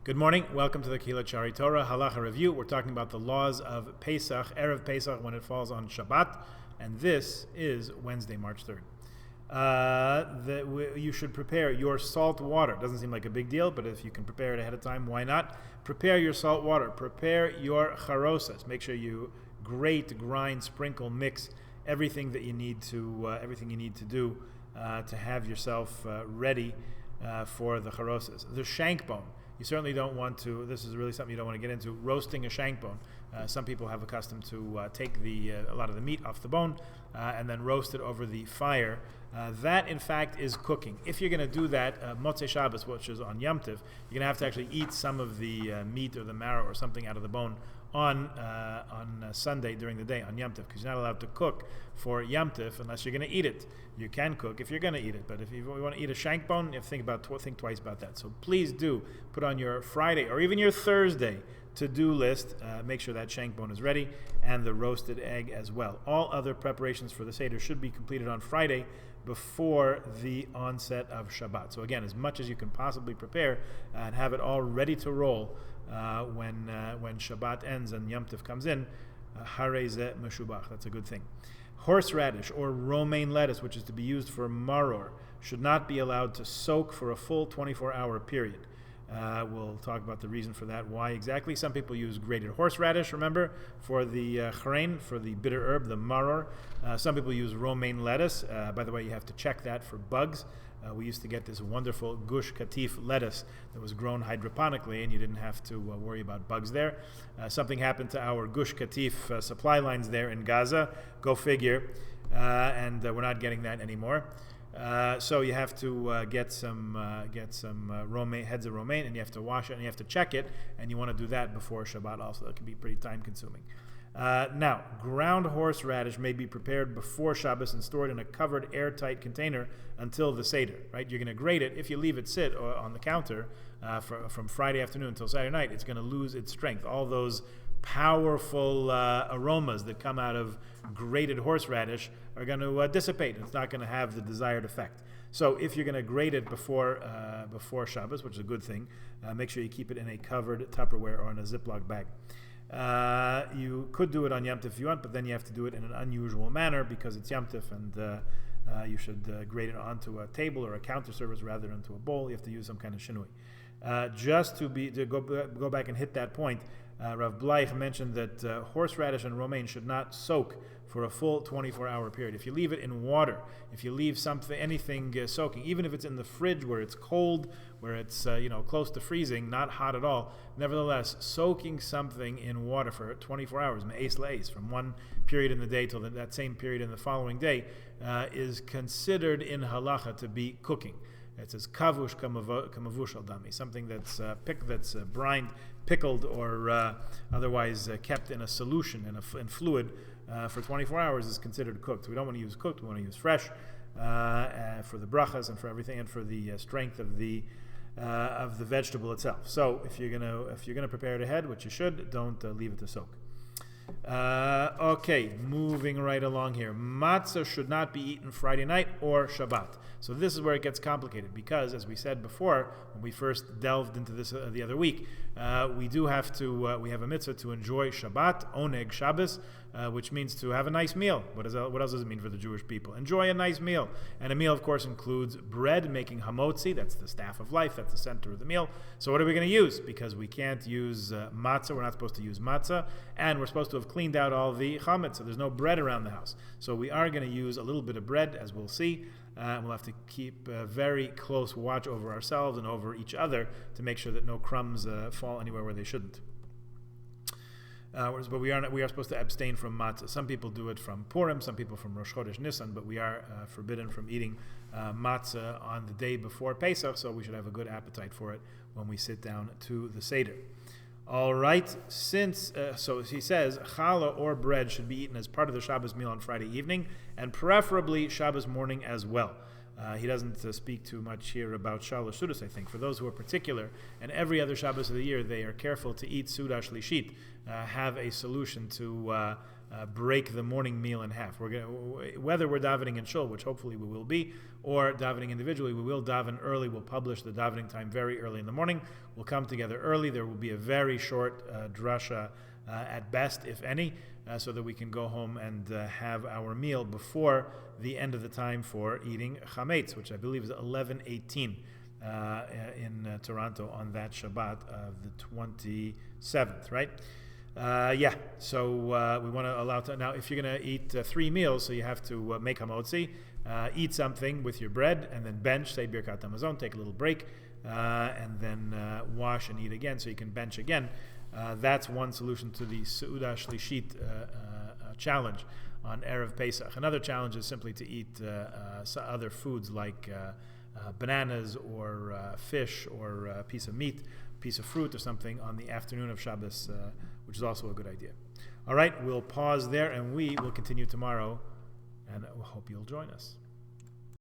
Good morning. Welcome to the Kehillat Shari Torah Halacha Review. We're talking about the laws of Pesach, Erev Pesach, when it falls on Shabbat, and this is Wednesday, March 3rd. You should prepare your salt water. Doesn't seem like a big deal, but if you can prepare it ahead of time, why not? Prepare your salt water. Prepare your charosas. Make sure you grate, grind, sprinkle, mix everything that you need to do to have yourself ready for the charosas. The shank bone. You certainly don't want to, this is really something you don't want to get into, roasting a shank bone. Some people have accustomed to take a lot of the meat off the bone and then roast it over the fire. That, in fact, is cooking. If you're going to do that, Motzei Shabbos, which is on Yom Tiv, you're going to have to actually eat some of the meat or the marrow or something out of the bone on Sunday during the day, on Yom Tiv, because you're not allowed to cook for Yom Tiv unless you're going to eat it. You can cook if you're going to eat it, but if you want to eat a shank bone, you have to think twice about that. So please do put on your Friday or even your Thursday to-do list, make sure that shank bone is ready, and the roasted egg as well. All other preparations for the Seder should be completed on Friday before the onset of Shabbat. So again, as much as you can possibly prepare and have it all ready to roll when Shabbat ends and Yom Tov comes in, Harei Zeh Meshubach. That's a good thing. Horseradish or romaine lettuce, which is to be used for maror, should not be allowed to soak for a full 24-hour period. We'll talk about the reason for that, why exactly. Some people use grated horseradish, remember, for the chrein, for the bitter herb, the maror. Some people use romaine lettuce. By the way, you have to check that for bugs. We used to get this wonderful gush katif lettuce that was grown hydroponically, and you didn't have to worry about bugs there. Something happened to our gush katif supply lines there in Gaza. Go figure. And we're not getting that anymore. So you have to get some romaine, heads of romaine, and you have to wash it and you have to check it, and you want to do that before Shabbat also. That can be pretty time consuming. Now, ground horseradish may be prepared before Shabbos and stored in a covered airtight container until the Seder, right? You're going to grate it. If you leave it sit on the counter from Friday afternoon until Saturday night, it's going to lose its strength. All those powerful aromas that come out of grated horseradish are going to dissipate. It's not going to have the desired effect. So if you're going to grate it before Shabbos, which is a good thing, make sure you keep it in a covered Tupperware or in a Ziploc bag. You could do it on Yom Tov if you want, but then you have to do it in an unusual manner because it's Yom Tov, and you should grate it onto a table or a counter service rather than into a bowl. You have to use some kind of shinui. Just to go back and hit that point, Rav Bleich mentioned that horseradish and romaine should not soak for a full 24-hour period. If you leave it in water, if you leave anything soaking, even if it's in the fridge where it's cold, where it's close to freezing, not hot at all, nevertheless, soaking something in water for 24 hours, me'es la'es, from one period in the day till that same period in the following day, is considered in halacha to be cooking. It says kavush kamavush al dami, something that's brined, pickled, or otherwise kept in a solution, in fluid, for 24 hours is considered cooked. We don't want to use cooked; we want to use fresh for the brachas and for everything, and for the strength of the vegetable itself. So if you're gonna prepare it ahead, which you should, don't leave it to soak. Okay, moving right along here. Matzah should not be eaten Friday night or Shabbat. So this is where it gets complicated because, as we said before, when we first delved into this the other week, we have a mitzvah to enjoy Shabbat, oneg Shabbos, which means to have a nice meal. What else does it mean for the Jewish people? Enjoy a nice meal. And a meal, of course, includes bread, making hamotzi. That's the staff of life. That's the center of the meal. So what are we going to use? Because we can't use matzah. We're not supposed to use matzah. And we're supposed to have cleaned out all the chametz, so there's no bread around the house. So we are going to use a little bit of bread, as we'll see. We'll have to keep very close watch over ourselves and over each other to make sure that no crumbs fall anywhere where they shouldn't. But we are supposed to abstain from matzah. Some people do it from Purim, some people from Rosh Chodesh Nisan, but we are forbidden from eating matzah on the day before Pesach, so we should have a good appetite for it when we sit down to the Seder. All right, so he says, challah or bread should be eaten as part of the Shabbos meal on Friday evening, and preferably Shabbos morning as well. He doesn't speak too much here about Shalosh Sudas, I think. For those who are particular, and every other Shabbos of the year, they are careful to eat Suda Shlishit, have a solution to break the morning meal in half. Whether we're davening in shul, which hopefully we will be, or davening individually, we will daven early. We'll publish the davening time very early in the morning. We'll come together early. There will be a very short drasha at best, if any, so that we can go home and have our meal before the end of the time for eating chametz, which I believe is 11:18 in Toronto on that Shabbat of the 27th, right? So we want to allow now. If you're going to eat 3 meals, so you have to make hamotzi, eat something with your bread, and then bench, say Birkat Hamazon, take a little break, and then wash and eat again, so you can bench again. That's one solution to the Seudah Shlishit challenge on Erev Pesach. Another challenge is simply to eat other foods like bananas or fish or a piece of meat, piece of fruit or something on the afternoon of Shabbos, which is also a good idea. All right, we'll pause there and we will continue tomorrow, and I hope you'll join us.